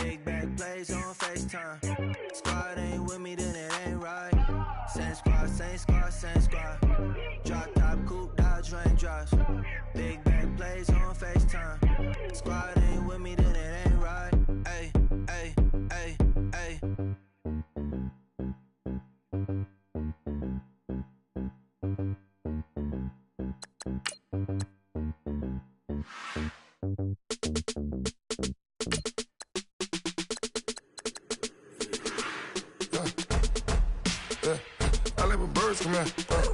Big back plays on FaceTime. Squad ain't with me, then it ain't right. Same squad, same squad, same squad. Drop top, coupe, Dodge raindrops. Big back plays on FaceTime. Squad ain't with me, then it ain't right. Ay, ay, ay, ay. I like when birds come in.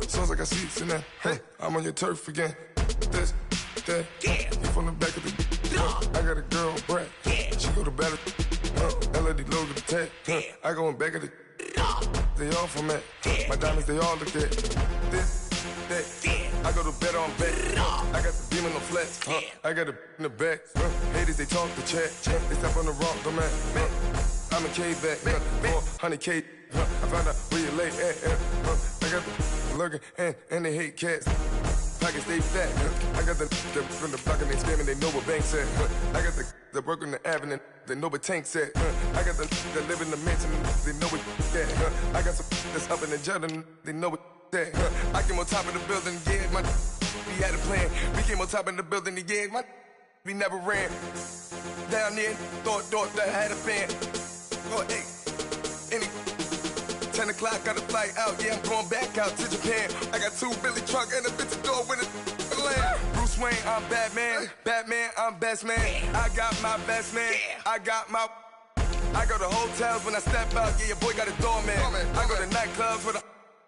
Sounds like I seats in there. Hey, I'm on your turf again. This, that, yeah. You from the back of the. I got a girl, Brad. Yeah. She go to battle. LED logo the tag. I go in back of the. They all from that. My diamonds, they all look at. This, that. I go to bed on bed. I got the beam on the flats. I got a in the back. Haters, they talk the chat. They step on the rock, the man. I'm a K-back. 400K. I found out where you lay at. I got the lurking and they hate cats. Pockets stay fat. I got the from the block and they scamming, they know what banks at. I got the work on the avenue, they know what tanks at. I got the that live in the mansion, they know what that. I got some that's up in the jungle, they know what that. I came on top of the building, yeah, my we had a plan. We came on top of the building, yeah, my we never ran. Down there, thought that I had a fan. Oh, hey, any 10 o'clock, got a flight out, yeah, I'm going back out to Japan. I got 2 Billy truck and a bitch door with a land. Bruce Wayne, I'm Batman. Batman, I'm best man. I got my best man. I got my. I go to hotels when I step out, yeah, your boy got a doorman. I go to nightclubs with a.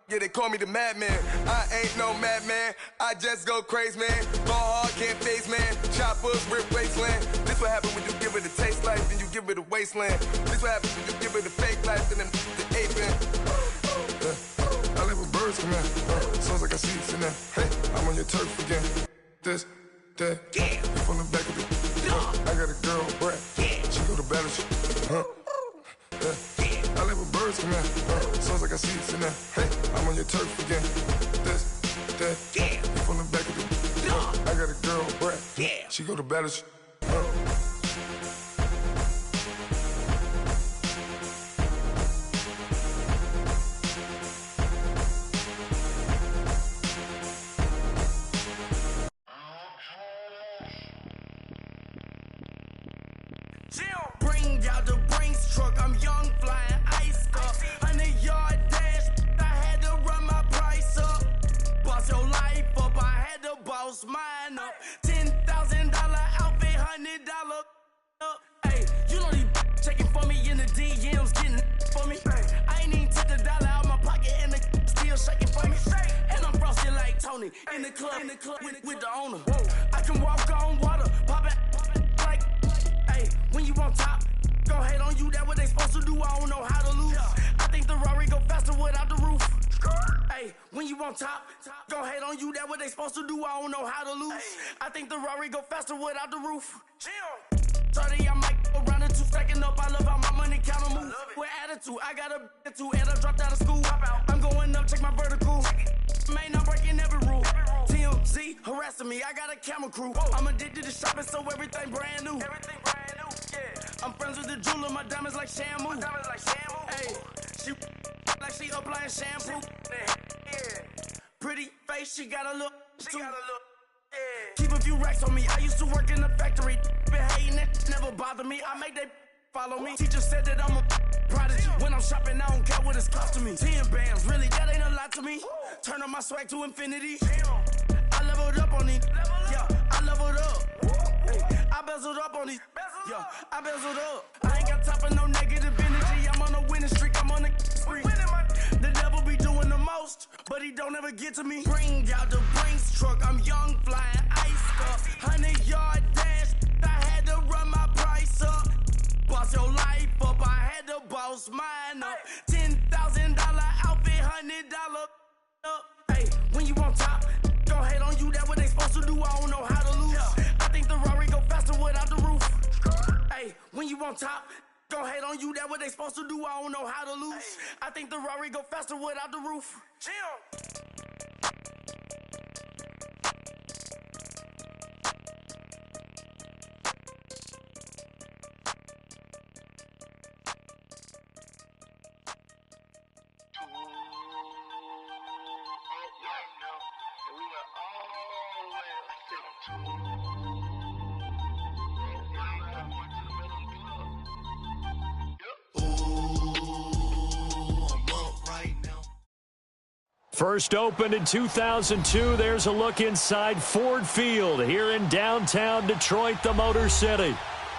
Yeah, they call me the madman. I ain't no madman. I just go crazy, man. Ball hard, can't face, man. Choppers, rip wasteland. This what happen when you give it a taste life, then you give it a wasteland. This what happens when you give it a fake life, and then the aping. I like when birds come in. Sounds like I see it in there. Hey, I'm on your turf again. This, that. Yeah. You from the back of the. I got a girl, Brad. Yeah. She go to battle. I like when birds come in. Sounds like I see it in there. Hey, I'm on your turf again. This, that. Yeah. You from the back of the. I got a girl, Brad. Yeah. She go to battle. Bring out the Brinks truck, I'm young, flying ice up. 100-yard dash, I had to run my price up. Boss your life up, I had to boss mine up. $10,000 outfit, $100 up. Hey, you know these checking for me in the DMs, getting for me. I ain't even took $1 out my pocket and the still shaking for me. And I'm frosted like Tony in the club with the owner. I can walk on water, pop it like. Hey, when you on top, gon' hate on you, that what they supposed to do, I don't know how to lose. I think the Rari go faster without the roof. Hey, when you on top, gon' hate on you, that what they supposed to do, I don't know how to lose. I think the Rari go faster without the roof. 30, I might go round and 2 stacking up, I love how my money count on move. With attitude, I got a attitude, and I dropped out of school. I'm going up, check my vertical. Man, I'm breaking every rule. TMZ harassing me, I got a camera crew. I'm addicted to shopping, so everything brand new. I'm friends with the jeweler, my diamonds like Shamu. Hey, she like she applying shampoo. Pretty face, she got a look. Keep a few racks on me. I used to work in the factory. Been hating it, never bother me. I make they follow me. Teacher said that I'm a prodigy. When I'm shopping, I don't care what it's costing me. 10 bands, really, that ain't a lot to me. Turn up my swag to infinity. I leveled up on these. Yeah, I leveled up. Hey, I bezeled up on these. Yeah, I bezeled up. I ain't got time for no negative energy. I'm on a winning streak. I'm on a spree. The devil be doing the most, but he don't ever get to me. Bring out the Brinks truck. I'm young, flying ice up. 100-yard dash. I had to run my price up. Boss your life up. I had to boss mine up. $10,000 outfit, $100 up. Hey, when you on top, gon' hate on you. That what they supposed to do. I don't know how to lose. I think the Rari go faster without the roof. Hey, when you on top, gon' hate on you. That what they supposed to do. I don't know how to lose. I think the Rari go faster without the roof. First opened in 2002, there's a look inside Ford Field here in downtown Detroit, the Motor City.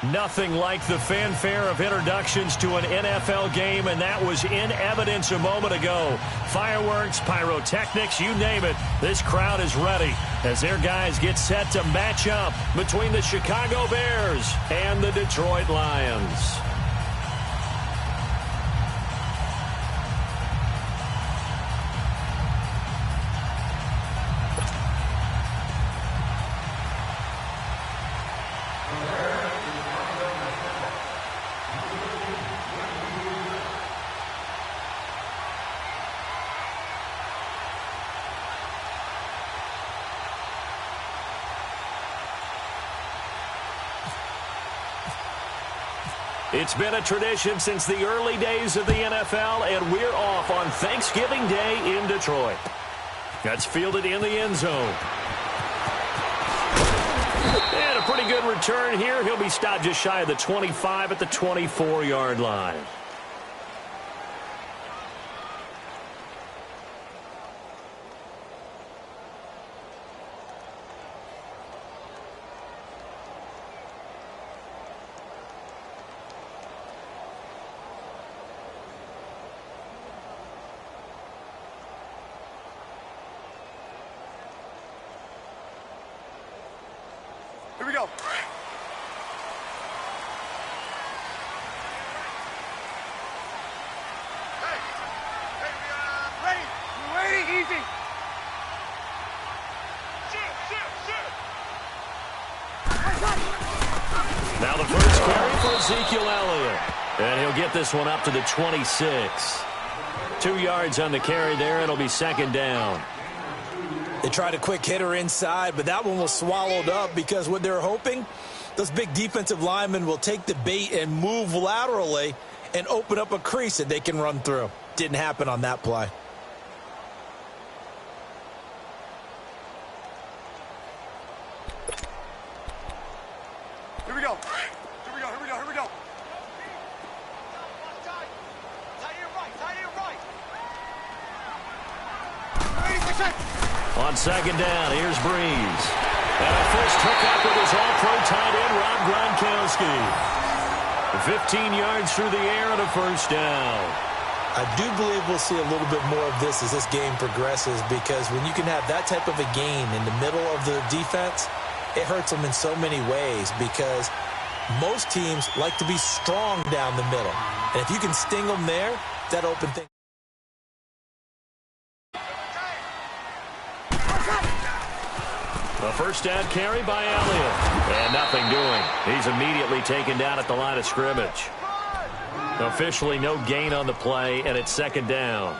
Nothing like the fanfare of introductions to an NFL game, and that was in evidence a moment ago. Fireworks, pyrotechnics, you name it. This crowd is ready as their guys get set to match up between the Chicago Bears and the Detroit Lions. It's been a tradition since the early days of the NFL, and we're off on Thanksgiving Day in Detroit. That's fielded in the end zone. And a pretty good return here. He'll be stopped just shy of the 25 at the 24-yard line. Here we go. Ready. We're waiting. Easy. Shoot. Now the first carry for Ezekiel Elliott. And he'll get this one up to the 26. 2 yards on the carry there. It'll be second down. They tried a quick hitter inside, but that one was swallowed up because what they're hoping, those big defensive linemen will take the bait and move laterally and open up a crease that they can run through. Didn't happen on that play. Here we go. On second down, here's Breeze. And a first hookup with his all-pro tight end, Rob Gronkowski. 15 yards through the air and a first down. I do believe we'll see a little bit more of this as this game progresses, because when you can have that type of a gain in the middle of the defense, it hurts them in so many ways, because most teams like to be strong down the middle. And if you can sting them there, that open thing. A first down carry by Elliott. And nothing doing. He's immediately taken down at the line of scrimmage. Officially no gain on the play, and it's second down.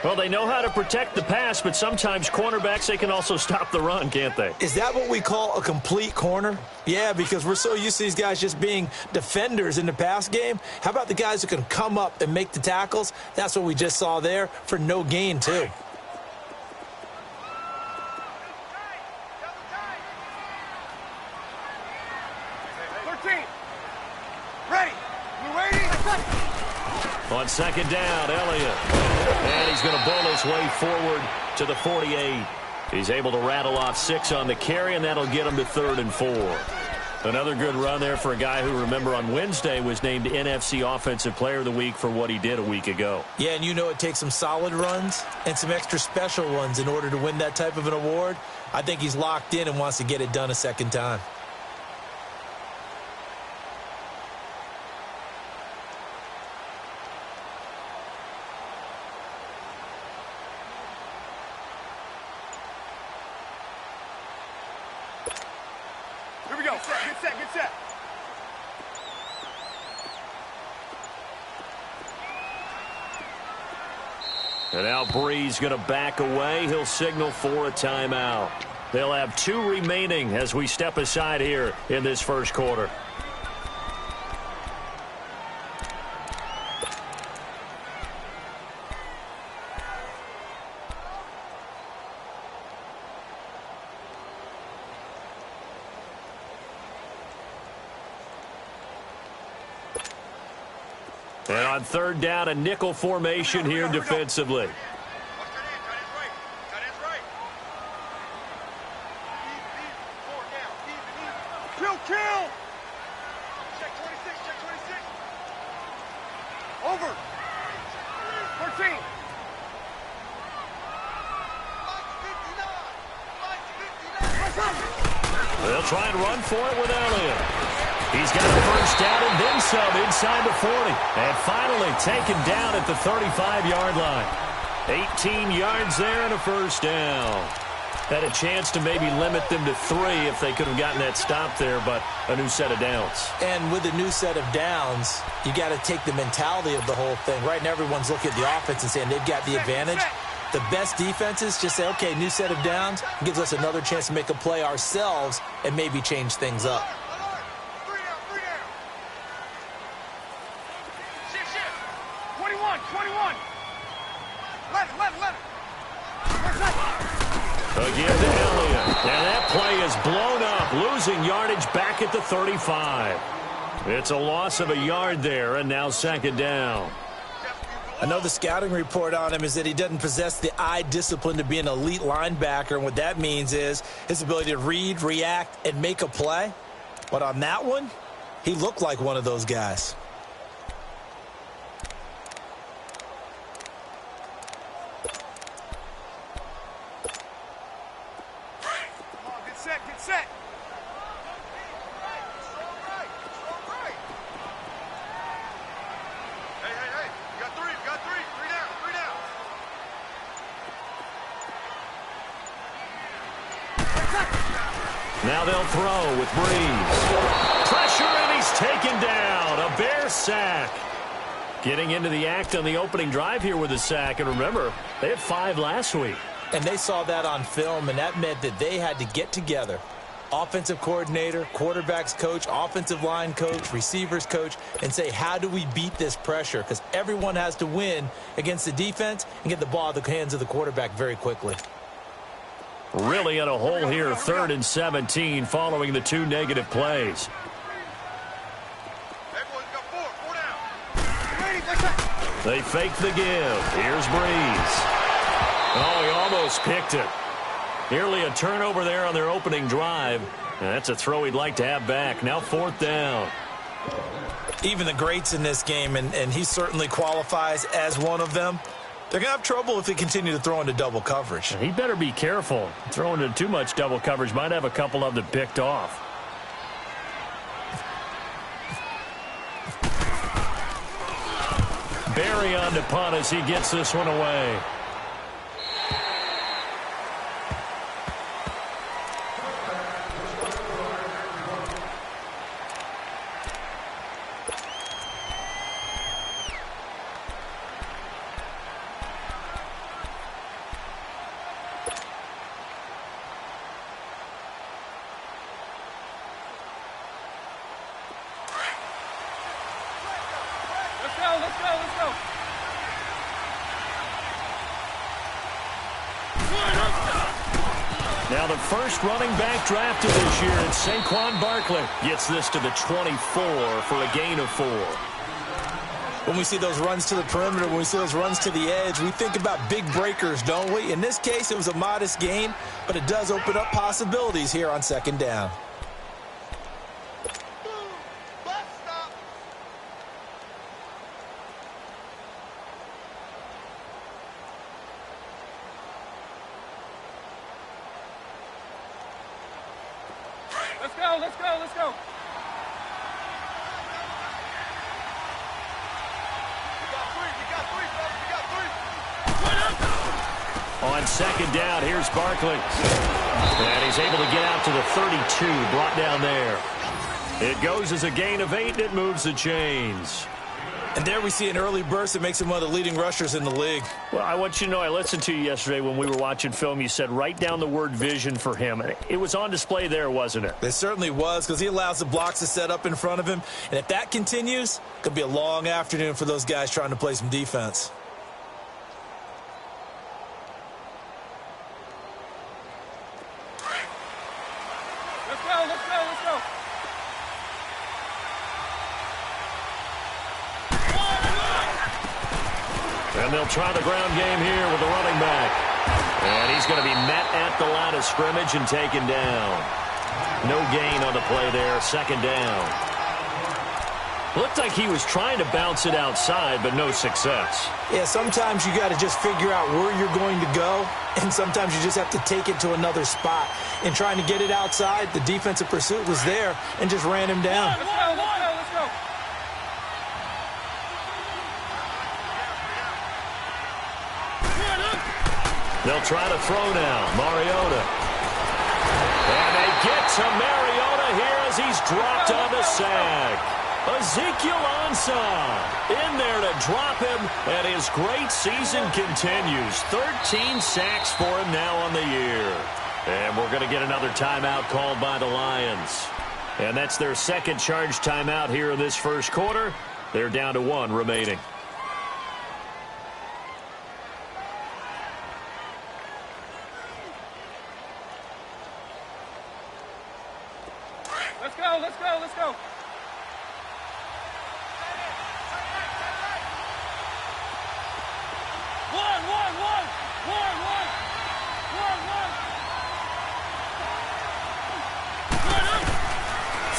Well, they know how to protect the pass, but sometimes cornerbacks, they can also stop the run, can't they? Is that what we call a complete corner? Yeah, because we're so used to these guys just being defenders in the pass game. How about the guys who can come up and make the tackles? That's what we just saw there for no gain, too. On second down, Elliott. And he's going to bowl his way forward to the 48. He's able to rattle off 6 on the carry, and that'll get him to 3rd and 4. Another good run there for a guy who, remember, on Wednesday was named NFC Offensive Player of the Week for what he did a week ago. Yeah, and you know it takes some solid runs and some extra special ones in order to win that type of an award. I think he's locked in and wants to get it done a second time. Get set. And now Breeze going to back away. He'll signal for a timeout. They'll have 2 remaining as we step aside here in this first quarter. And on third down, a nickel formation here defensively. over. 14. They'll try and run for it with Elliott. He's got a first down and then some inside the 40. And finally taken down at the 35-yard line. 18 yards there and a first down. Had a chance to maybe limit them to 3 if they could have gotten that stop there, but a new set of downs. And with a new set of downs, you got to take the mentality of the whole thing. Right now, everyone's looking at the offense and saying they've got the advantage. The best defenses just say, okay, new set of downs, gives us another chance to make a play ourselves and maybe change things up. 21. 11. Again to Elliott. And that play is blown up, losing yardage back at the 35. It's a loss of a yard there, and now second down. I know the scouting report on him is that he doesn't possess the eye discipline to be an elite linebacker, and what that means is his ability to read, react, and make a play. But on that one, he looked like one of those guys. Get set. Hey. You got three. Three down. Now they'll throw with Breeze. Pressure, and he's taken down. A Bear sack. Getting into the act on the opening drive here with a sack. And remember, they had 5 last week. And they saw that on film, and that meant that they had to get together. Offensive coordinator, quarterbacks coach, offensive line coach, receivers coach, and say, how do we beat this pressure? Because everyone has to win against the defense and get the ball in the hands of the quarterback very quickly. Really in a hole here, 3rd and 17, following the 2 negative plays. Everyone's got 4 down. They fake the give. Here's Breeze. Oh, he almost picked it. Nearly a turnover there on their opening drive. And that's a throw he'd like to have back. Now 4th down. Even the greats in this game, and he certainly qualifies as one of them, they're going to have trouble if they continue to throw into double coverage. He better be careful. Throwing into too much double coverage might have a couple of them picked off. Barry on to punt as he gets this one away. Let's go. Now the first running back drafted this year, and Saquon Barkley gets this to the 24 for a gain of 4. When we see those runs to the perimeter, when we see those runs to the edge, we think about big breakers, don't we? In this case, it was a modest gain, but it does open up possibilities here on 2nd down. Let's go. We got three. On 2nd down, here's Barkley. And he's able to get out to the 32, brought down there. It goes as a gain of 8, and it moves the chains. And there we see an early burst that makes him one of the leading rushers in the league. Well, I want you to know, I listened to you yesterday when we were watching film. You said write down the word vision for him. It was on display there, wasn't it? It certainly was, because he allows the blocks to set up in front of him. And if that continues, it could be a long afternoon for those guys trying to play some defense. Let's go. And they'll try the ground game here with the running back. And he's going to be met at the line of scrimmage and taken down. No gain on the play there, 2nd down. Looked like he was trying to bounce it outside, but no success. Yeah, sometimes you got to just figure out where you're going to go, and sometimes you just have to take it to another spot. In trying to get it outside, the defensive pursuit was there and just ran him down. Let's go, let's go, let's go. They'll try to throw now. Mariota. And they get to Mariota here as he's dropped on the sack. Ezekiel Ansah in there to drop him, and his great season continues. 13 sacks for him now on the year. And we're going to get another timeout called by the Lions. And that's their second charge timeout here in this first quarter. They're down to 1 remaining. Let's go, let's go, let's go.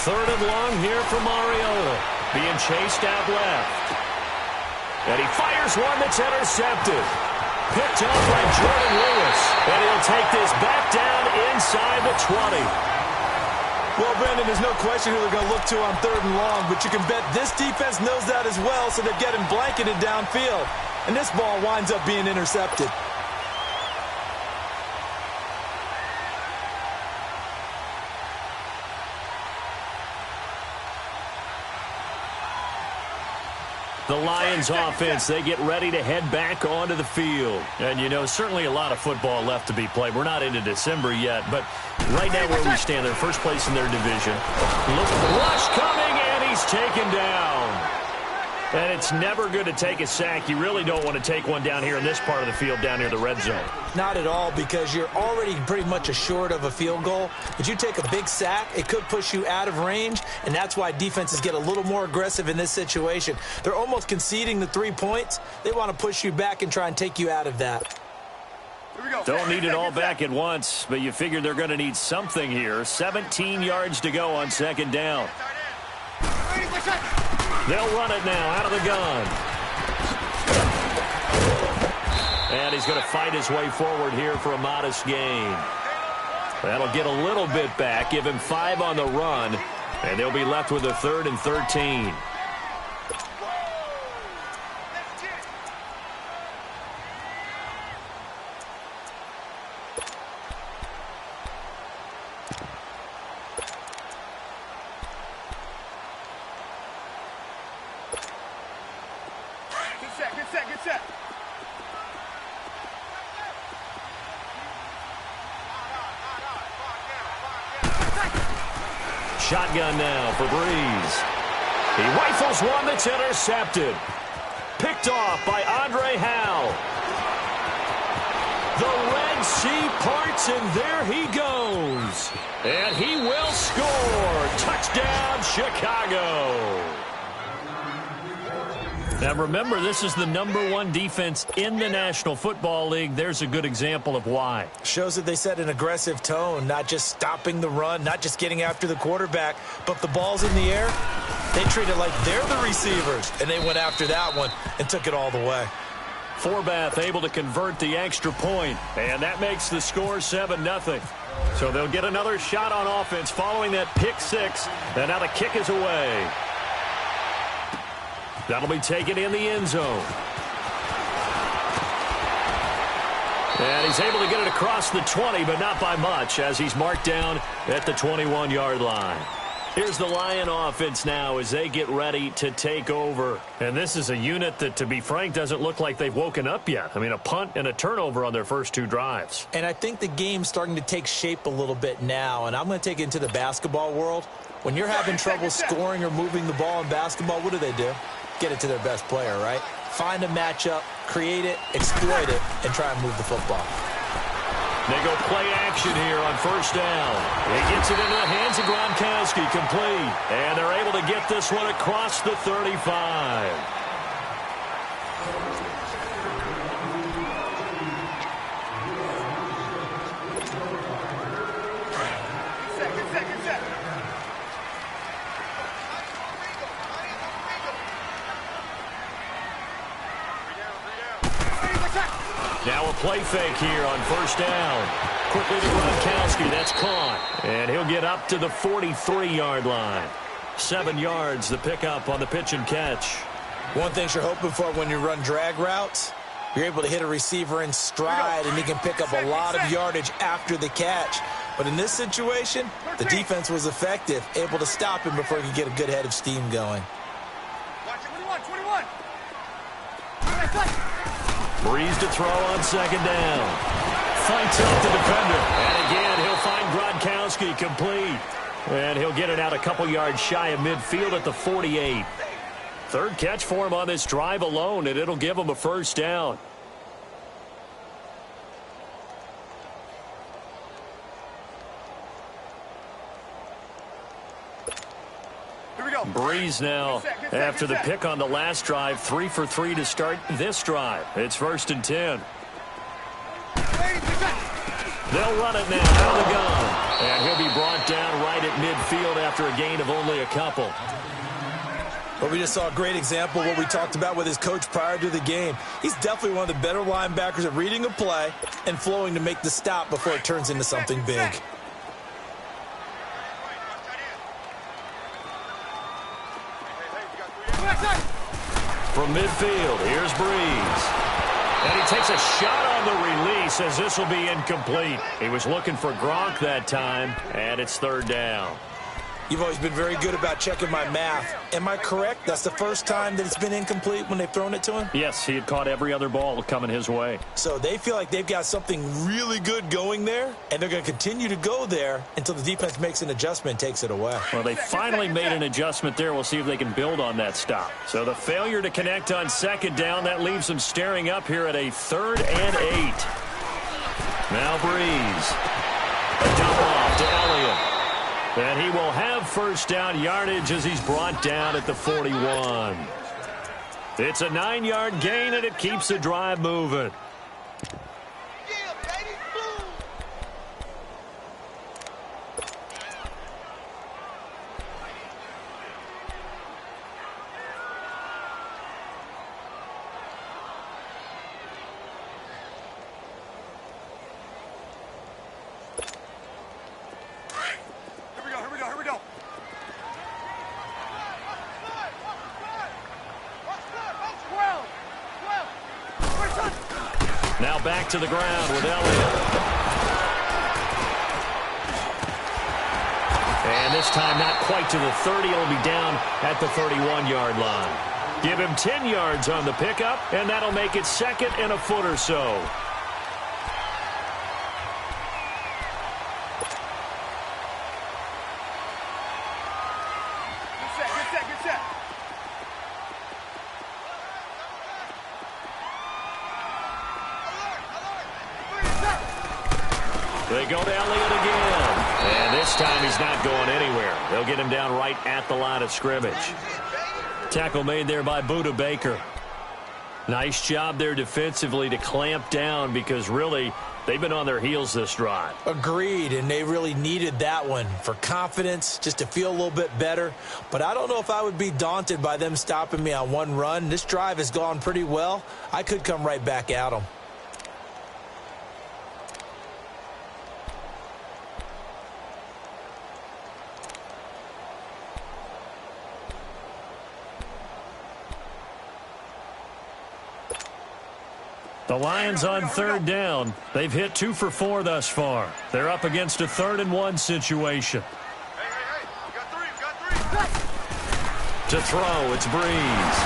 Third and long here for Mariota. Being chased out left. And he fires one that's intercepted. Picked up by Jordan Lewis. And he'll take this back down inside the 20. Well, Brandon, there's no question who they're going to look to on third and long, but you can bet this defense knows that as well, so they're getting blanketed downfield. And this ball winds up being intercepted. The Lions offense, they get ready to head back onto the field. And, you know, certainly a lot of football left to be played. We're not into December yet, but right now where we stand, they're first place in their division. Look, rush coming, and he's taken down. And it's never good to take a sack. You really don't want to take one down here in this part of the field, down near the red zone. Not at all, because you're already pretty much assured of a field goal. But you take a big sack, it could push you out of range, and that's why defenses get a little more aggressive in this situation. They're almost conceding the 3 points. They want to push you back and try and take you out of that. Don't need it all back at once, but you figure they're going to need something here. 17 yards to go on second down. They'll run it now out of the gun. And he's going to fight his way forward here for a modest gain. That'll get a little bit back, give him 5 on the run, and they'll be left with a 3rd and 13. Get set. Shotgun now for Breeze. He rifles one that's intercepted. Picked off by Andre Howell. The Red Sea parts, and there he goes. And he will score. Touchdown, Chicago. Now, remember, this is the #1 defense in the National Football League. There's a good example of why. Shows that they set an aggressive tone, not just stopping the run, not just getting after the quarterback, but the ball's in the air. They treat it like they're the receivers, and they went after that one and took it all the way. Forbath able to convert the extra point, and that makes the score 7-0. So they'll get another shot on offense following that pick six, and now the kick is away. That'll be taken in the end zone. And he's able to get it across the 20, but not by much, as he's marked down at the 21-yard line. Here's the Lion offense now as they get ready to take over. And this is a unit that, to be frank, doesn't look like they've woken up yet. I mean, a punt and a turnover on their first 2 drives. And I think the game's starting to take shape a little bit now, and I'm going to take it into the basketball world. When you're having trouble scoring or moving the ball in basketball, what do? Get it to their best player, right? Find a matchup, create it, exploit it, and try and move the football. They go play action here on first down. He gets it into the hands of Gronkowski, complete. And they're able to get this one across the 35. Get set. Now a play fake here on first down. Quickly to Gronkowski. That's caught. And he'll get up to the 43-yard line. 7 yards, the pickup on the pitch and catch. One thing you're hoping for when you run drag routes, you're able to hit a receiver in stride, and he can pick up a lot of yardage after the catch. But in this situation, the defense was effective, able to stop him before he could get a good head of steam going. 21. Breeze to throw on second down. Fights off the defender. And again, he'll find Gronkowski complete. And he'll get it out a couple yards shy of midfield at the 48. Third catch for him on this drive alone, and it'll give him a first down. Here we go. Breeze now after the pick on the last drive. 3 for 3 to start this drive. It's 1st and 10. They'll run it now out of the gun. And he'll be brought down right at midfield after a gain of only a couple. Well, we just saw a great example of what we talked about with his coach prior to the game. He's definitely one of the better linebackers at reading a play and flowing to make the stop before it turns into something big. From midfield, here's Breeze. And he takes a shot on the release as this will be incomplete. He was looking for Gronk that time, and it's 3rd down. You've always been very good about checking my math. Am I correct? That's the first time that it's been incomplete when they've thrown it to him? Yes, he had caught every other ball coming his way. So they feel like they've got something really good going there, and they're going to continue to go there until the defense makes an adjustment and takes it away. Well, they finally made an adjustment there. We'll see if they can build on that stop. So the failure to connect on second down, that leaves them staring up here at a 3rd and 8. Now Breeze. A dump off to Elliott. And he will have first down yardage as he's brought down at the 41. It's a 9-yard gain, and it keeps the drive moving. Now back to the ground with Elliott. And this time not quite to the 30. It'll be down at the 31-yard line. Give him 10 yards on the pickup, and that'll make it 2nd and a foot or so. Good set. They go to Elliott again. And this time he's not going anywhere. They'll get him down right at the line of scrimmage. Tackle made there by Budda Baker. Nice job there defensively to clamp down because really they've been on their heels this drive. Agreed, and they really needed that one for confidence, just to feel a little bit better. But I don't know if I would be daunted by them stopping me on one run. This drive has gone pretty well. I could come right back at them. The Lions on 3rd down. They've hit 2 for 4 thus far. They're up against a 3rd and 1 situation. Hey. We got three. To throw, it's Breeze.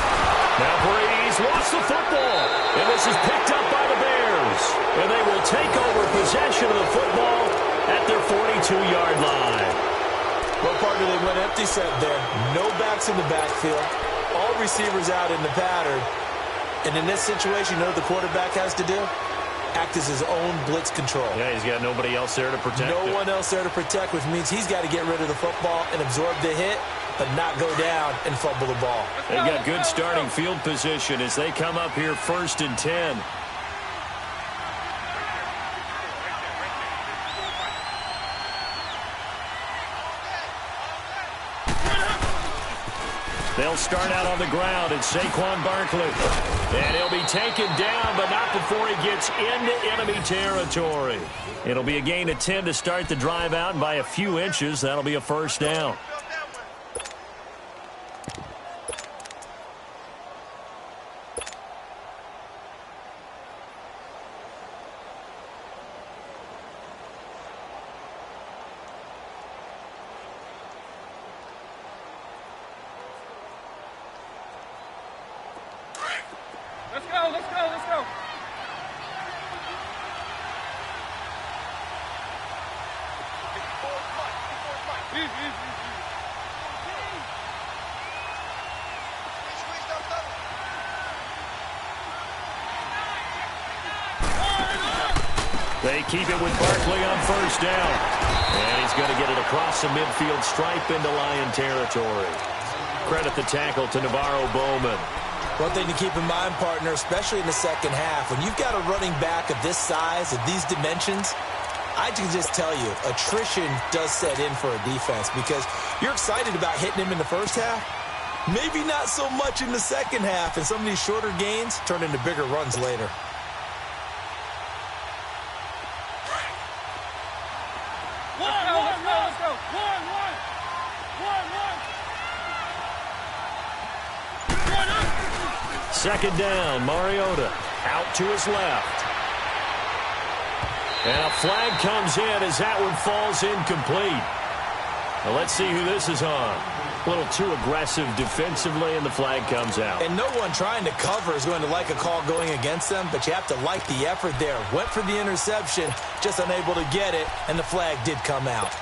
Now Breeze lost the football. And this is picked up by the Bears. And they will take over possession of the football at their 42-yard line. Well, partner, they went empty set there. No backs in the backfield. All receivers out in the pattern. And in this situation, you know what the quarterback has to do? Act as his own blitz control. Yeah, he's got nobody else there to protect No him. one else there to protect, which means he's got to get rid of the football and absorb the hit, but not go down and fumble the ball. They've got good starting field position as they come up here 1st and 10. They'll start out on the ground. It's Saquon Barkley. And he'll be taken down, but not before he gets into enemy territory. It'll be a gain of 10 to start the drive out, and by a few inches, that'll be a first down. Let's go, let's go, let's go. They keep it with Barkley on first down. And he's going to get it across the midfield stripe into Lion territory. Credit the tackle to Navarro Bowman. One thing to keep in mind, partner, especially in the second half, when you've got a running back of this size, of these dimensions, I can just tell you, attrition does set in for a defense because you're excited about hitting him in the first half. Maybe not so much in the second half, and some of these shorter gains turn into bigger runs later. Second down, Mariota out to his left. And a flag comes in as that one falls incomplete. Now let's see who this is on. A little too aggressive defensively, and the flag comes out. And no one trying to cover is going to like a call going against them, but you have to like the effort there. Went for the interception, just unable to get it, and the flag did come out.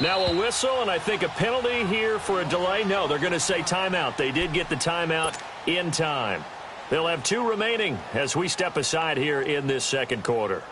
Now a whistle, and I think a penalty here for a delay. No, they're going to say timeout. They did get the timeout in time. They'll have 2 remaining as we step aside here in this second quarter.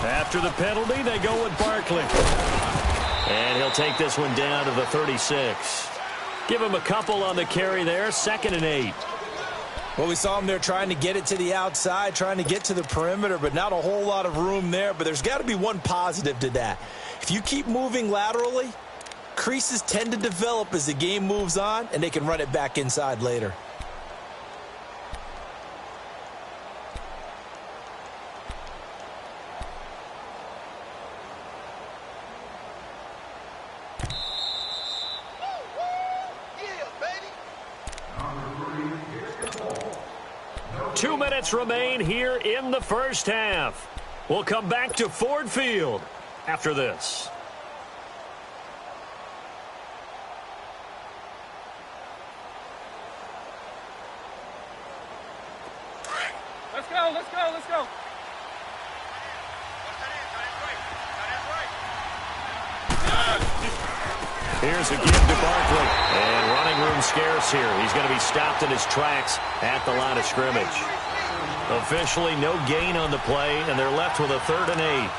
After the penalty, they go with Barkley. And he'll take this one down to the 36. Give him a couple on the carry there, 2nd and 8. Well, we saw him there trying to get it to the outside, trying to get to the perimeter, but not a whole lot of room there. But there's got to be one positive to that. If you keep moving laterally, creases tend to develop as the game moves on, and they can run it back inside later. Remain here in the first half. We'll come back to Ford Field after this. Let's go, let's go, let's go. Here's a give to Barkley. And running room scarce here. He's going to be stopped in his tracks at the line of scrimmage. Officially no gain on the play, and they're left with a 3rd and 8.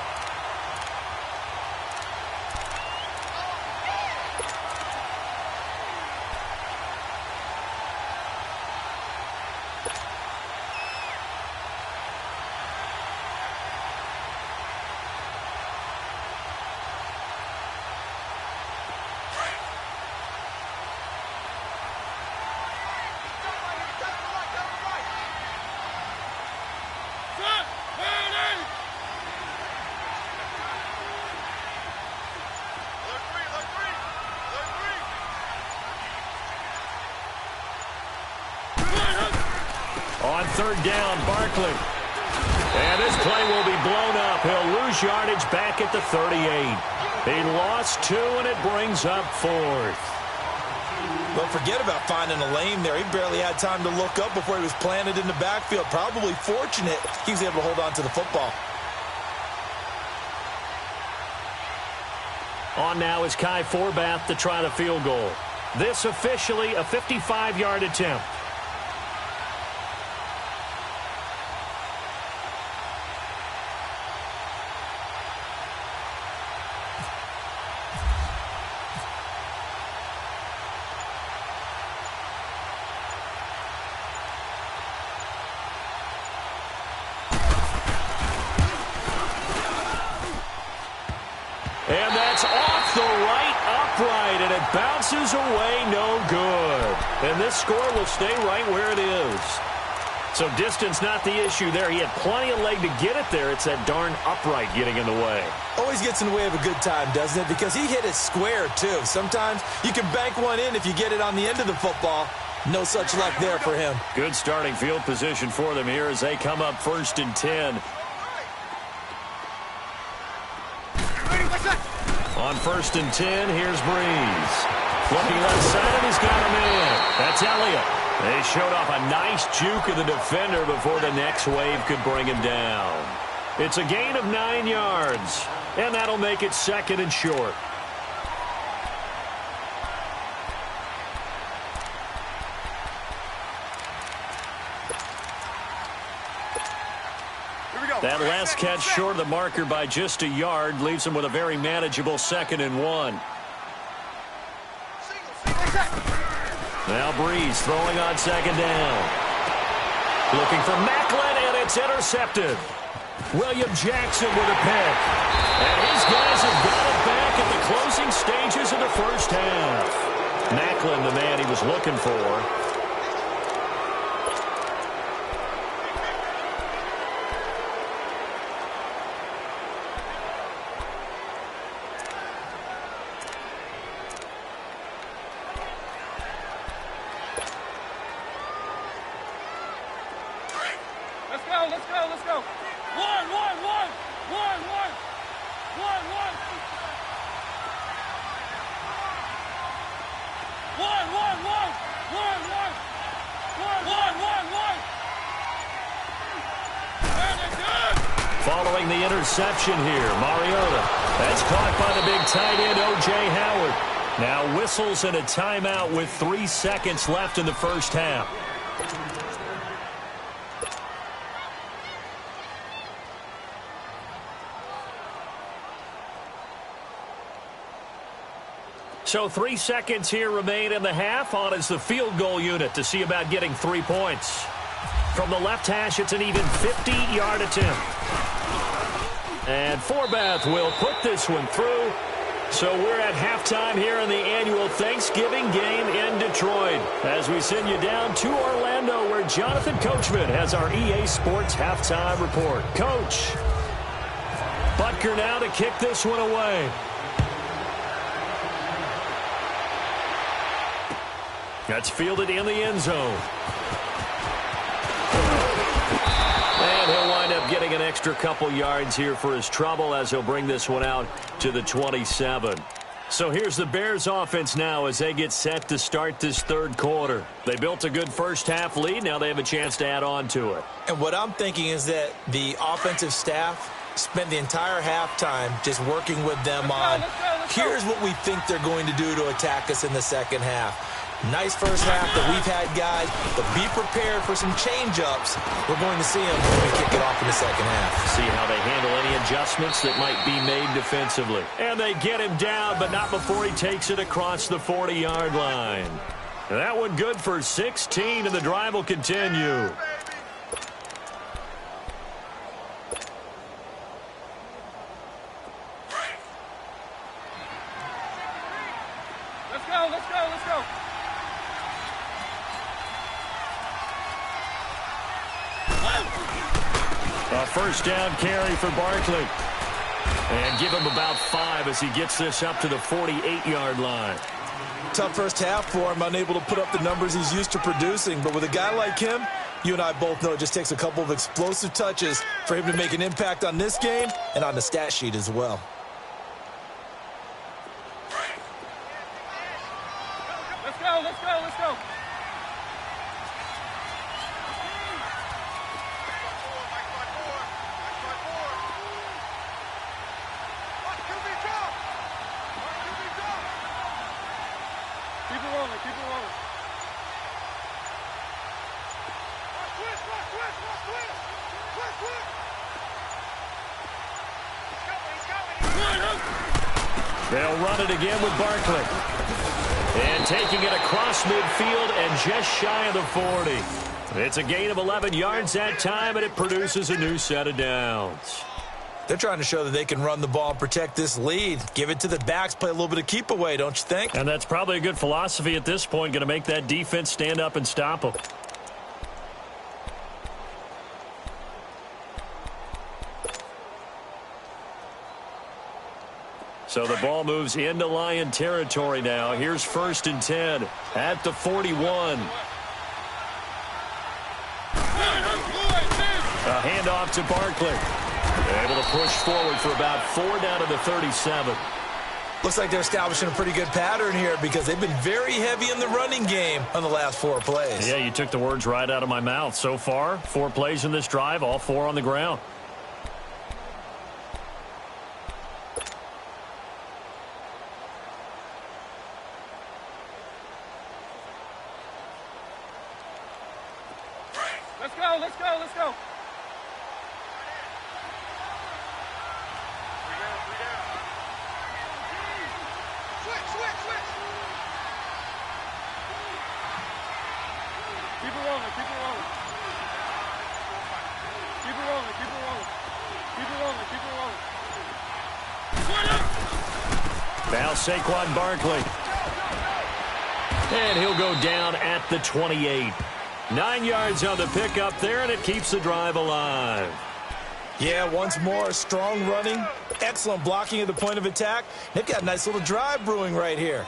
On third down, Barkley. And this play will be blown up. He'll lose yardage back at the 38. He lost 2, and it brings up 4th. Well, forget about finding a lane there. He barely had time to look up before he was planted in the backfield. Probably fortunate he was able to hold on to the football. On now is Kai Forbath to try the field goal. This officially a 55-yard attempt. And that's off the right upright, and it bounces away, no good. And this score will stay right where it is. So distance not the issue there. He had plenty of leg to get it there. It's that darn upright getting in the way. Always gets in the way of a good time, doesn't it? Because he hit it square, too. Sometimes you can bank one in if you get it on the end of the football. No such luck there for him. Good starting field position for them here as they come up 1st and 10. On 1st and 10, here's Breeze. Looking left side, and he's got a man. That's Elliott. They showed off a nice juke of the defender before the next wave could bring him down. It's a gain of 9 yards, and that'll make it 2nd and short. That last catch short of the marker by just a yard leaves him with a very manageable 2nd and 1. Now Breeze throwing on 2nd down. Looking for Macklin, and it's intercepted. William Jackson with a pick. And his guys have got it back at the closing stages of the first half. Macklin, the man he was looking for. Let's go. 1, 1, 1. 1, 1. 1, 1. 1. Following the interception here, Mariota. That's caught by the big tight end, O.J. Howard. Now whistles and a timeout with 3 seconds left in the first half. So 3 seconds here remain in the half. On is the field goal unit to see about getting 3 points. From the left hash, it's an even 50-yard attempt. And Forbath will put this one through. So we're at halftime here in the annual Thanksgiving game in Detroit. As we send you down to Orlando, where Jonathan Coachman has our EA Sports halftime report. Coach, Butker now to kick this one away. That's fielded in the end zone. And he'll wind up getting an extra couple yards here for his trouble as he'll bring this one out to the 27. So here's the Bears offense now as they get set to start this third quarter. They built a good first half lead. Now they have a chance to add on to it. And what I'm thinking is that the offensive staff spent the entire halftime just working with them on, here's what we think they're going to do to attack us in the second half. Nice first half that we've had, guys, but be prepared for some change-ups. We're going to see them when we kick it off in the second half. See how they handle any adjustments that might be made defensively. And they get him down, but not before he takes it across the 40-yard line. That one good for 16, and the drive will continue. Let's go, let's go, let's go. A first down carry for Barkley. And give him about 5 as he gets this up to the 48-yard line. tough first half for him, unable to put up the numbers he's used to producing. But with a guy like him, you and I both know it just takes a couple of explosive touches for him to make an impact on this game and on the stat sheet as well. Let's go, let's go, let's go. Keep it rolling, keep it rolling. They'll run it again with Barkley. And taking it across midfield and just shy of the 40. It's a gain of 11 yards that time, and it produces a new set of downs. They're trying to show that they can run the ball and protect this lead. Give it to the backs, play a little bit of keep away, don't you think? And that's probably a good philosophy at this point, going to make that defense stand up and stop them. So the ball moves into Lion territory now. Here's 1st and 10 at the 41. A handoff to Barkley. Able to push forward for about 4 down to the 37. Looks like they're establishing a pretty good pattern here because they've been very heavy in the running game on the last 4 plays. Yeah, you took the words right out of my mouth. So far, 4 plays in this drive, all 4 on the ground. Let's go, let's go, let's go. Keep it rolling, keep it rolling. Keep it rolling, keep it rolling. Keep it rolling, keep it rolling. Now Saquon Barkley. And he'll go down at the 28. 9 yards on the pickup there, and it keeps the drive alive. Yeah, once more, strong running, excellent blocking at the point of attack. They've got a nice little drive brewing right here.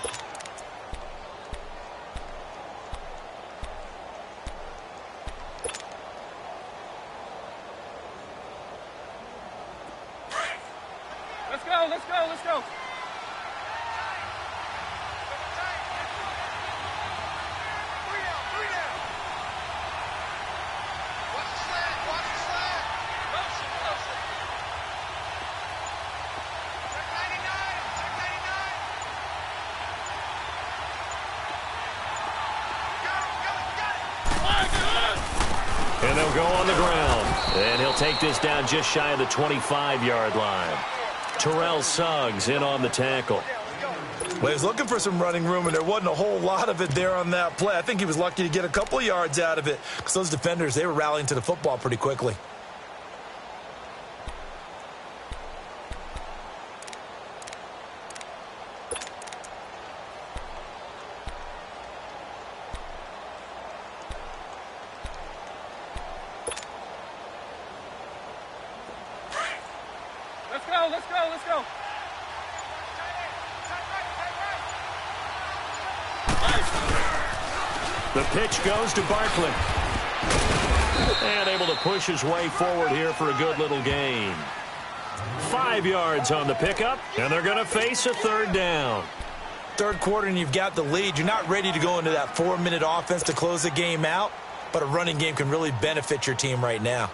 Let's go, let's go, let's go. And they'll go on the ground. And he'll take this down just shy of the 25-yard line. Terrell Suggs in on the tackle. Well, he was looking for some running room, and there wasn't a whole lot of it there on that play. I think he was lucky to get a couple yards out of it because those defenders, they were rallying to the football pretty quickly. Let's go, let's go, let's go. The pitch goes to Barkley. And able to push his way forward here for a good little gain. 5 yards on the pickup, and they're going to face a 3rd down. Third quarter, and you've got the lead. You're not ready to go into that 4-minute offense to close the game out, but a running game can really benefit your team right now.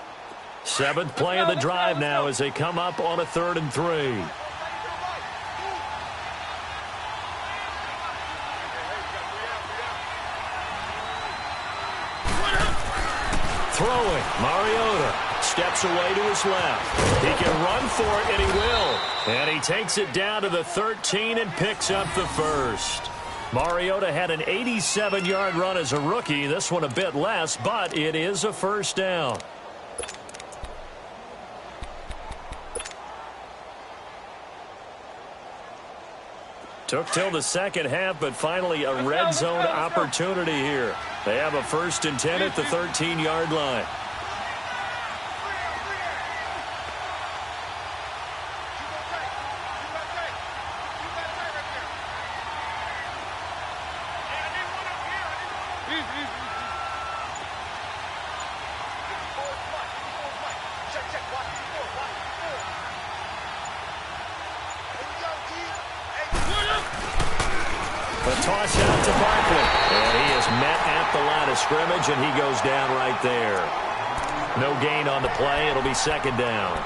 7th play of the drive now as they come up on a 3rd and 3. Throwing, Mariota steps away to his left. He can run for it, and he will. And he takes it down to the 13 and picks up the 1st. Mariota had an 87-yard run as a rookie. This one a bit less, but it is a 1st down. Took till the second half, but finally a red zone opportunity here. They have a 1st and 10 at the 13-yard line. toss out to Barkley. And he is met at the line of scrimmage, and he goes down right there. No gain on the play. It'll be second down.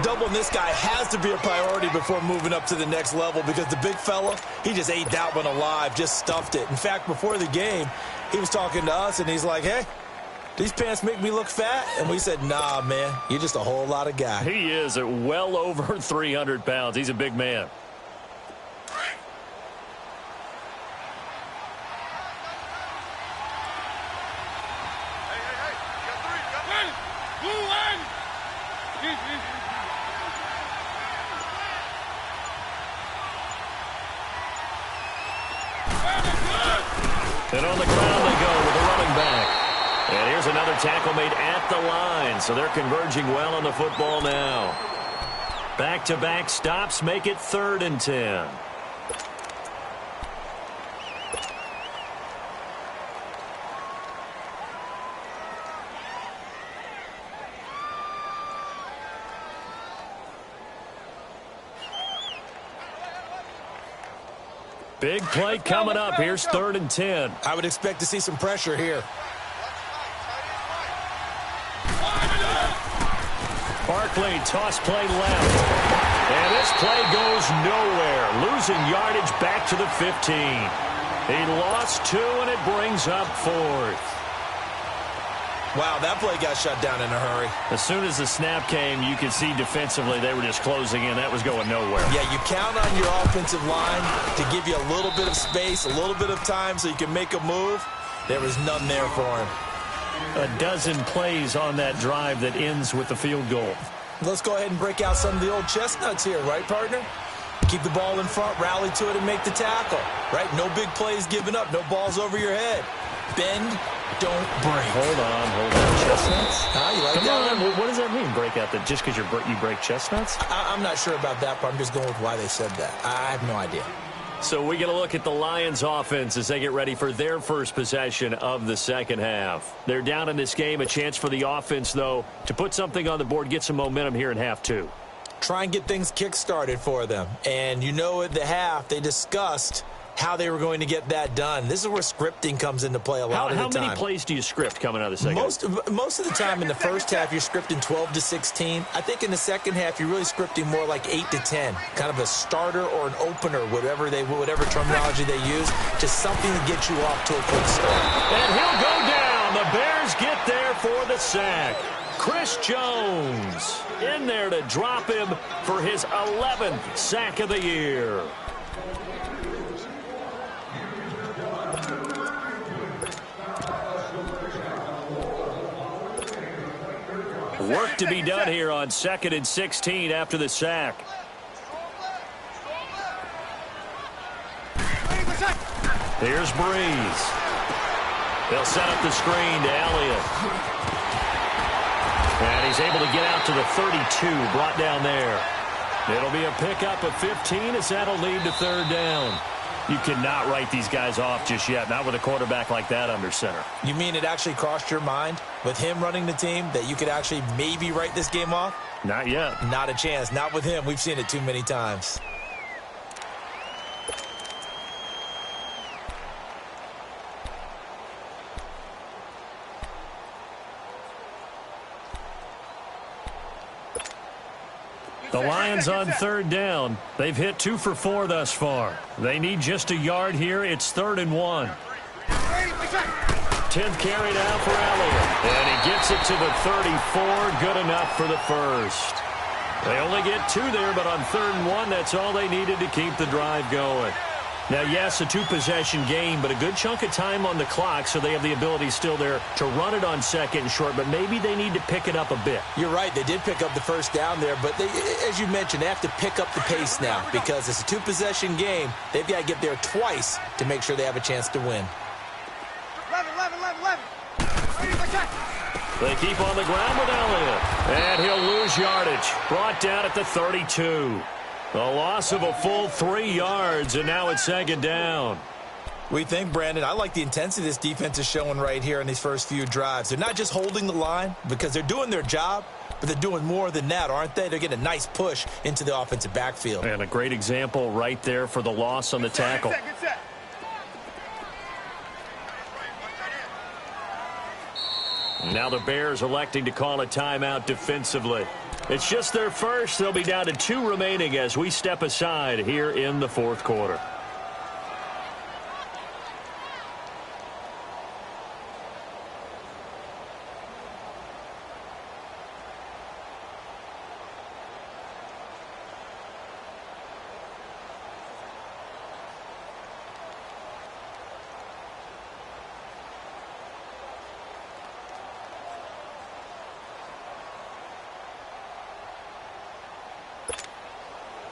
Doubling this guy has to be a priority before moving up to the next level because the big fella, he just ate that one alive, just stuffed it. In fact, before the game, he was talking to us, and he's like, hey, these pants make me look fat? And we said, nah, man, you're just a whole lot of guy. He is at well over 300 pounds. He's a big man. And on the ground they go with a running back. And here's another tackle made at the line. So they're converging well on the football now. Back-to-back stops make it 3rd and 10. Big play coming up. Here's 3rd and 10. I would expect to see some pressure here. Barkley, toss play left. And this play goes nowhere. Losing yardage back to the 15. He lost 2, and it brings up 4th. Wow, that play got shut down in a hurry. As soon as the snap came, you could see defensively they were just closing in. That was going nowhere. Yeah, you count on your offensive line to give you a little bit of space, a little bit of time so you can make a move. There was none there for him. A dozen plays on that drive that ends with the field goal. Let's go ahead and break out some of the old chestnuts here, right, partner? Keep the ball in front, rally to it, and make the tackle, right? No big plays given up, no balls over your head. Bend, don't break. Hold on. Chestnuts? You like Come that on. one? What does that mean, break out? That just because you break chestnuts? I'm not sure about that, but I'm just going with why they said that. I have no idea. So we get a look at the Lions offense as they get ready for their first possession of the second half. They're down in this game. A chance for the offense, though, to put something on the board, get some momentum here in half 2. Try and get things kick-started for them. And you know at the half, they discussed how they were going to get that done. This is where scripting comes into play a lot of the time. How many plays do you script coming out of the second half? Most of the time in the first half, you're scripting 12 to 16. I think in the second half, you're really scripting more like 8 to 10. Kind of a starter or an opener, whatever terminology they use, just something to get you off to a quick start. And he'll go down. The Bears get there for the sack. Chris Jones in there to drop him for his 11th sack of the year. Work to be done here on 2nd and 16 after the sack. Here's Breeze. They'll set up the screen to Elliott. And he's able to get out to the 32, brought down there. It'll be a pickup of 15 as that'll lead to 3rd down. You cannot write these guys off just yet, not with a quarterback like that under center. You mean it actually crossed your mind with him running the team that you could actually maybe write this game off? Not yet. Not a chance. Not with him. We've seen it too many times. The Lions on 3rd down. They've hit 2 for 4 thus far. They need just a yard here. It's 3rd and 1. 10th carry now for Elliott. And he gets it to the 34. Good enough for the first. They only get 2 there, but on 3rd and 1, that's all they needed to keep the drive going. Now, yes, a 2-possession game, but a good chunk of time on the clock, so they have the ability still there to run it on 2nd and short, but maybe they need to pick it up a bit. You're right. They did pick up the first down there, but they, as you mentioned, they have to pick up the pace now because it's a 2-possession game. They've got to get there twice to make sure they have a chance to win. 11. They keep on the ground with Elliott, and he'll lose yardage. Brought down at the 32. A loss of a full 3 yards, and now it's 2nd down. We think, Brandon, I like the intensity this defense is showing right here in these first few drives. They're not just holding the line because they're doing their job, but they're doing more than that, aren't they? They're getting a nice push into the offensive backfield. And a great example right there for the loss on the tackle. Now the Bears electing to call a timeout defensively. It's just their first. They'll be down to 2 remaining as we step aside here in the fourth quarter.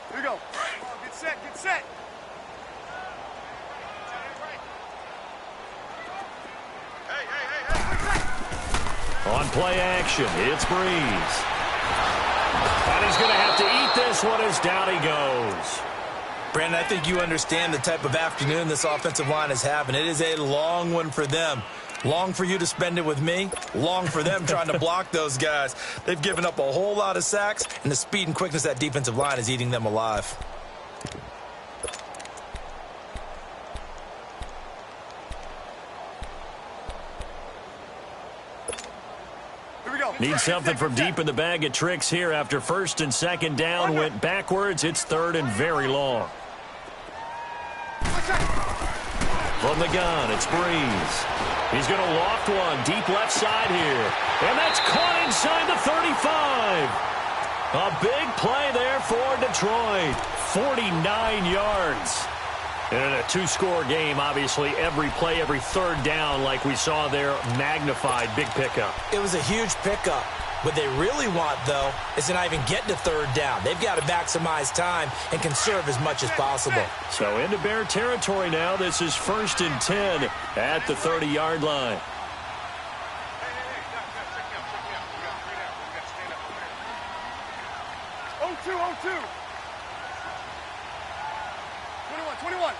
Here we go. Get set, get set. On play action, it's Breeze. And he's going to have to eat this one as down he goes. Brandon, I think you understand the type of afternoon this offensive line is having. It is a long one for them. Long for you to spend it with me. Long for them trying to block those guys. They've given up a whole lot of sacks, and the speed and quickness of that defensive line is eating them alive. Here we go. Need something from deep in the bag of tricks here after first and second down went backwards. It's third and very long. From the gun, it's Breeze. He's going to loft one deep left side here. And that's caught inside the 35. A big play there for Detroit. 49 yards. And in a 2-score game, obviously, every play, every third down, like we saw there, magnified, big pickup. It was a huge pickup. What they really want, though, is to not even get to third down. They've got to maximize time and conserve as much as possible. So into Bear territory now. This is 1st and 10 at the 30-yard line. Oh, 2. 21.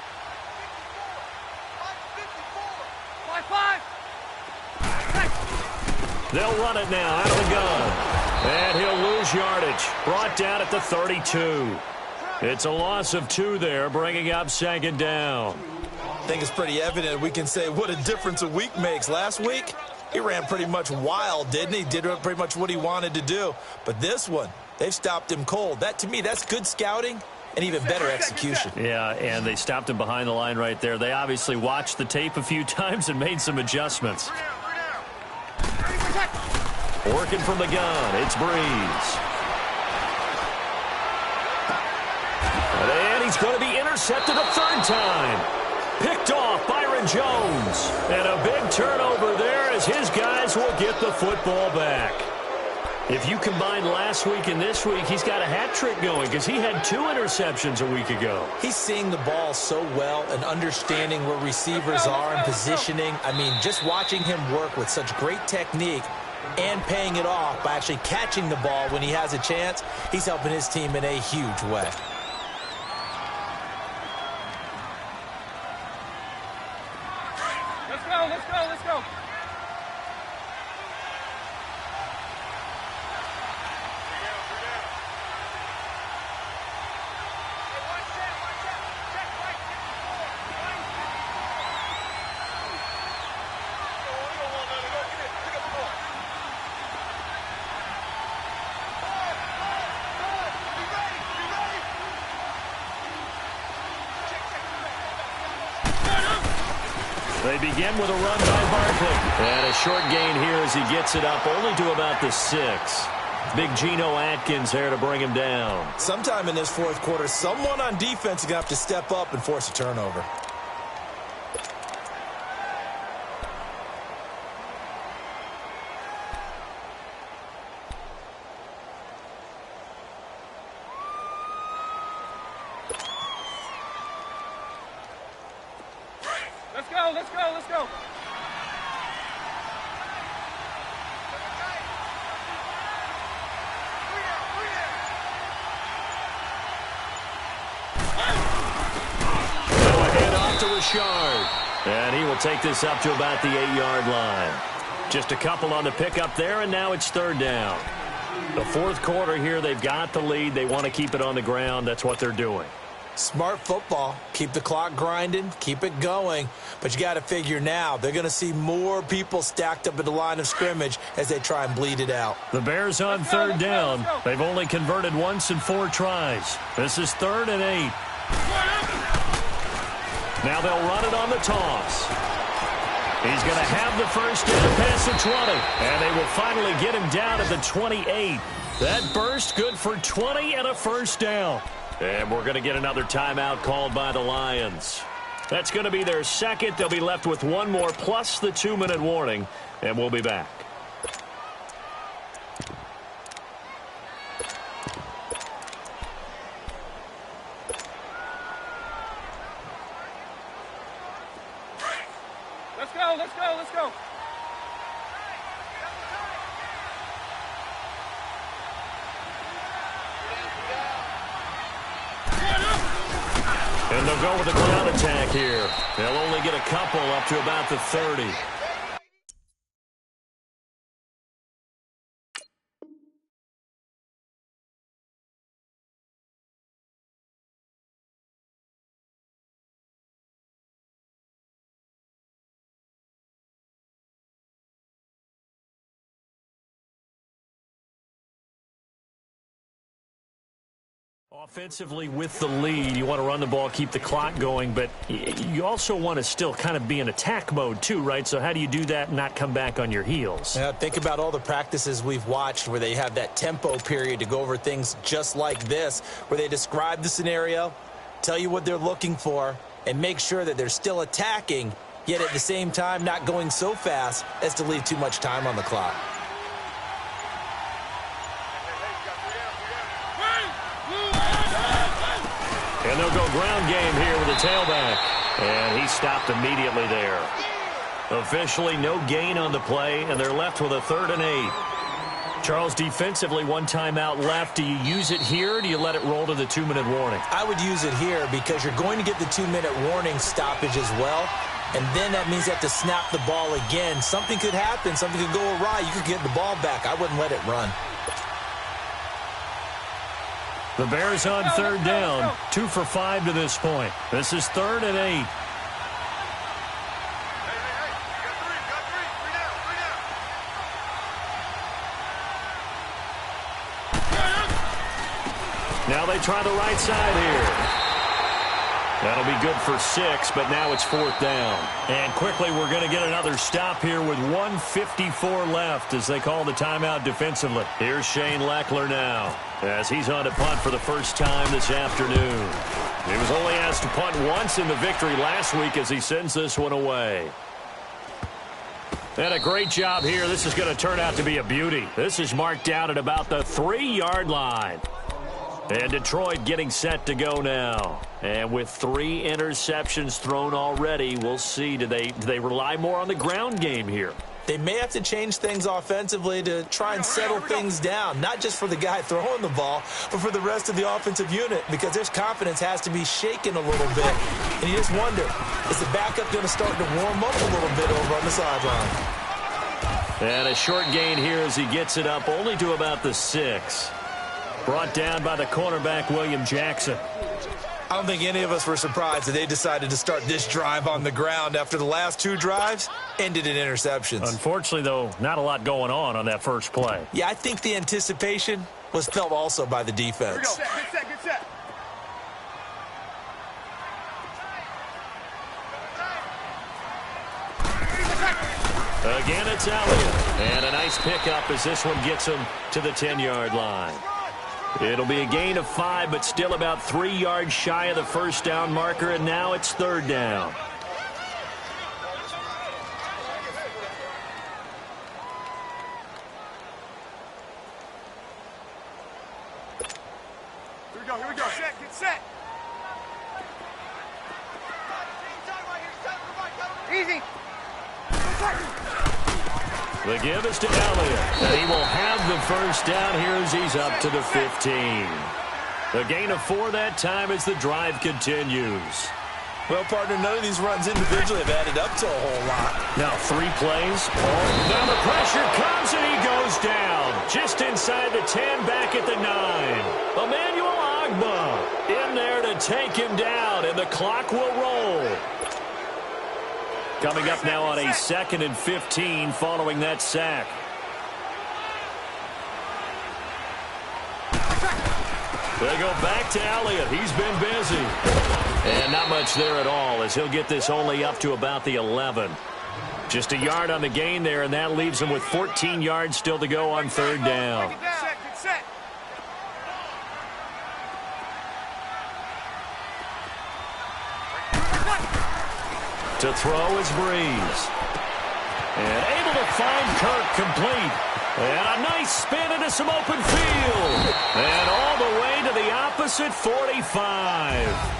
5. They'll run it now out of the gun. And he'll lose yardage. Brought down at the 32. It's a loss of 2 there, bringing up second down. I think it's pretty evident. We can say what a difference a week makes. Last week, he ran pretty much wild, didn't he? Did pretty much what he wanted to do. But this one, they've stopped him cold. That, to me, that's good scouting and even better execution. Yeah, and they stopped him behind the line right there. They obviously watched the tape a few times and made some adjustments. Working from the gun, it's Breeze. And he's going to be intercepted a third time. Picked off Byron Jones. And a big turnover there as his guys will get the football back. If you combine last week and this week, he's got a hat trick going because he had 2 interceptions a week ago. He's seeing the ball so well and understanding where receivers are and positioning. I mean, just watching him work with such great technique and paying it off by actually catching the ball when he has a chance, he's helping his team in a huge way. Let's go. They begin with a run by Barkley. And a short gain here as he gets it up only to about the 6. Big Geno Atkins there to bring him down. Sometime in this fourth quarter, someone on defense is going to have to step up and force a turnover. Let's go. To Richard. And he will take this up to about the 8-yard line. Just a couple on the pickup there, and now it's third down. The fourth quarter here, they've got the lead. They want to keep it on the ground. That's what they're doing. Smart football. Keep the clock grinding, keep it going. But you got to figure now, they're going to see more people stacked up at the line of scrimmage as they try and bleed it out. The Bears on third down. They've only converted once in 4 tries. This is 3rd and 8. Now they'll run it on the toss. He's going to have the first down past the 20. And they will finally get him down at the 28. That burst good for 20 and a first down. And we're going to get another timeout called by the Lions. That's going to be their second. They'll be left with one more plus the 2-minute warning. And we'll be back. Let's go, let's go, let's go. And they'll go with a ground attack here. They'll only get a couple up to about the 30. Offensively with the lead, you want to run the ball, keep the clock going, but you also want to still kind of be in attack mode too, right? So how do you do that and not come back on your heels? Yeah, think about all the practices we've watched where they have that tempo period to go over things just like this, where they describe the scenario, tell you what they're looking for, and make sure that they're still attacking, yet at the same time not going so fast as to leave too much time on the clock. And they'll go ground game here with a tailback. And he stopped immediately there. Officially no gain on the play, and they're left with a 3rd and 8. Charles, defensively, one timeout left. Do you use it here, or do you let it roll to the 2-minute warning? I would use it here because you're going to get the 2-minute warning stoppage as well. And then that means you have to snap the ball again. Something could happen. Something could go awry. You could get the ball back. I wouldn't let it run. The Bears on third down, 2 for 5 to this point. This is 3rd and 8. Now they try the right side here. That'll be good for 6, but now it's 4th down. And quickly we're going to get another stop here with 1:54 left as they call the timeout defensively. Here's Shane Leckler now as he's on to punt for the first time this afternoon. He was only asked to punt once in the victory last week as he sends this one away. And a great job here. This is going to turn out to be a beauty. This is marked down at about the 3-yard line. And Detroit getting set to go now. And with 3 interceptions thrown already, we'll see. Do they rely more on the ground game here? They may have to change things offensively to try and settle things down, not just for the guy throwing the ball, but for the rest of the offensive unit, because their confidence has to be shaken a little bit. And you just wonder, is the backup going to start to warm up a little bit over on the sideline? And a short gain here as he gets it up only to about the 6. Brought down by the cornerback, William Jackson. I don't think any of us were surprised that they decided to start this drive on the ground after the last 2 drives ended in interceptions. Unfortunately, though, not a lot going on that first play. Yeah, I think the anticipation was felt also by the defense. Here we go. Good set, good set. Again, it's Elliott. And a nice pickup as this one gets him to the 10-yard line. It'll be a gain of 5, but still about 3 yards shy of the first down marker, and now it's 3rd down. Here we go. Set, get set. Easy. The give is to Elliott, and he will have the first down here as he's up to the 15. The gain of 4 that time as the drive continues. Well, partner, none of these runs individually have added up to a whole lot. Now 3 plays. Now the pressure comes, and he goes down. Just inside the 10, back at the 9. Emmanuel Agba in there to take him down, and the clock will roll. Coming up now on a 2nd and 15 following that sack. They go back to Elliott. He's been busy. And not much there at all, as he'll get this only up to about the 11. Just a yard on the gain there, and that leaves him with 14 yards still to go on 3rd down. To throw is Breeze. And able to find Kirk complete. And a nice spin into some open field. And all the way to the opposite 45.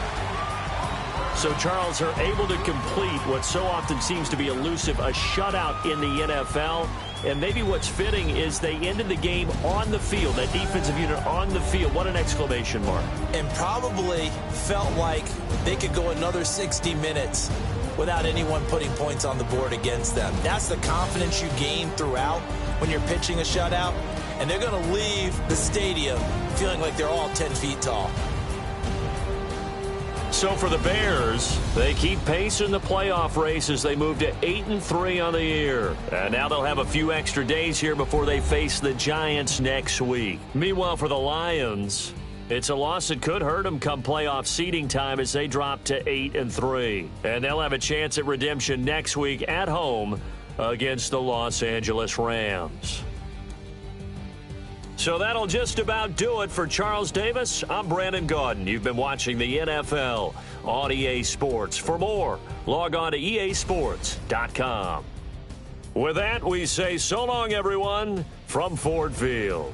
So, Charles, are able to complete what so often seems to be elusive, a shutout in the NFL. And maybe what's fitting is they ended the game on the field, that defensive unit on the field. What an exclamation mark. And probably felt like they could go another 60 minutes without anyone putting points on the board against them. That's the confidence you gain throughout when you're pitching a shutout. And they're going to leave the stadium feeling like they're all 10 feet tall. So for the Bears, they keep pace in the playoff race as they move to 8-3 on the year. And now they'll have a few extra days here before they face the Giants next week. Meanwhile, for the Lions, it's a loss that could hurt them come playoff seeding time as they drop to 8-3. And they'll have a chance at redemption next week at home against the Los Angeles Rams. So that'll just about do it for Charles Davis. I'm Brandon Gaudin. You've been watching the NFL on EA Sports. For more, log on to easports.com. With that, we say so long, everyone, from Ford Field.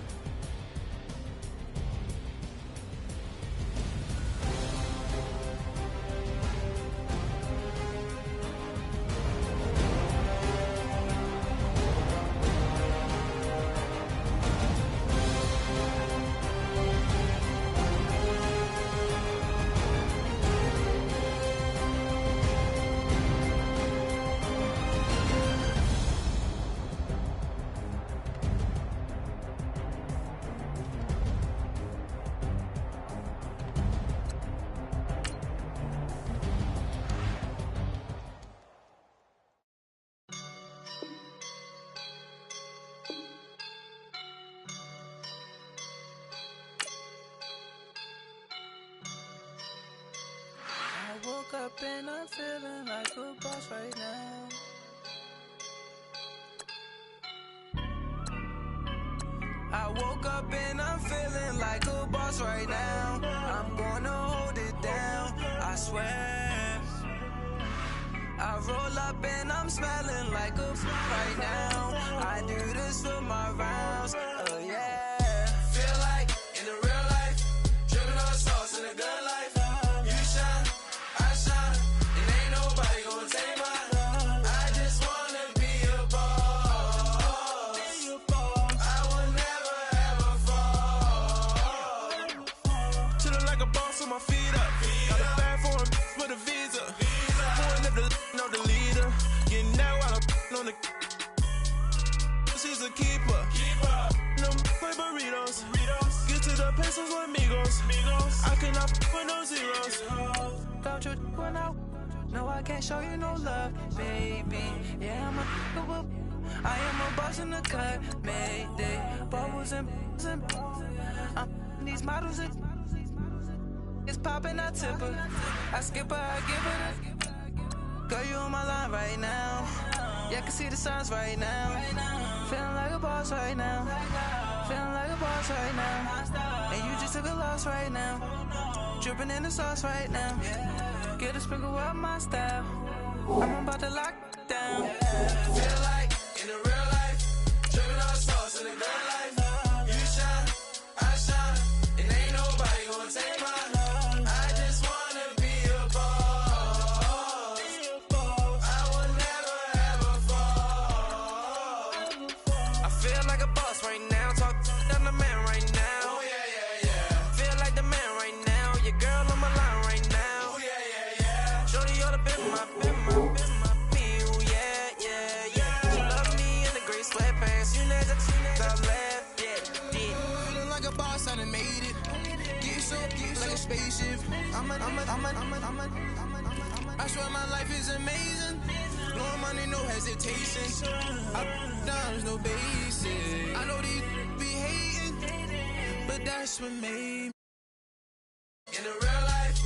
Woke up and I'm feeling like a boss right now. I woke up and I'm feeling like a boss right now. I'm gonna hold it down, I swear. I roll up and I'm smelling like a right now. I do this for my rounds, oh yeah. Feel like in the real life, dripping on sauce in the good life. I cannot put no zeros. Don't you run out? No, I can't show you no love, baby. Yeah, I am a boss in the cut, mayday. Bubbles and these models it's popping, I tip her. I skip her, I give her the. Girl, you on my line right now. Yeah, I can see the signs right now. Feeling like a boss right now. Feeling like a boss right now. And you just took a loss right now. Dripping in the sauce right now. Get a sprinkle up my style. I'm about to lock it down. Feel like in the real life, dripping on sauce in the good life. You shine, I shine, and ain't nobody gonna take mine. I just wanna be a boss. I will never ever fall. I feel like a boss right now. Talk to the man right now. Oh yeah, yeah, yeah. Feel like the man right now. Your girl on my line right now. Oh yeah, yeah, yeah. Shorty spaceship. I swear my life is amazing. Blowing money, no hesitation. Up, downs, no basic. I know these be hating, but that's what made me. In the real life,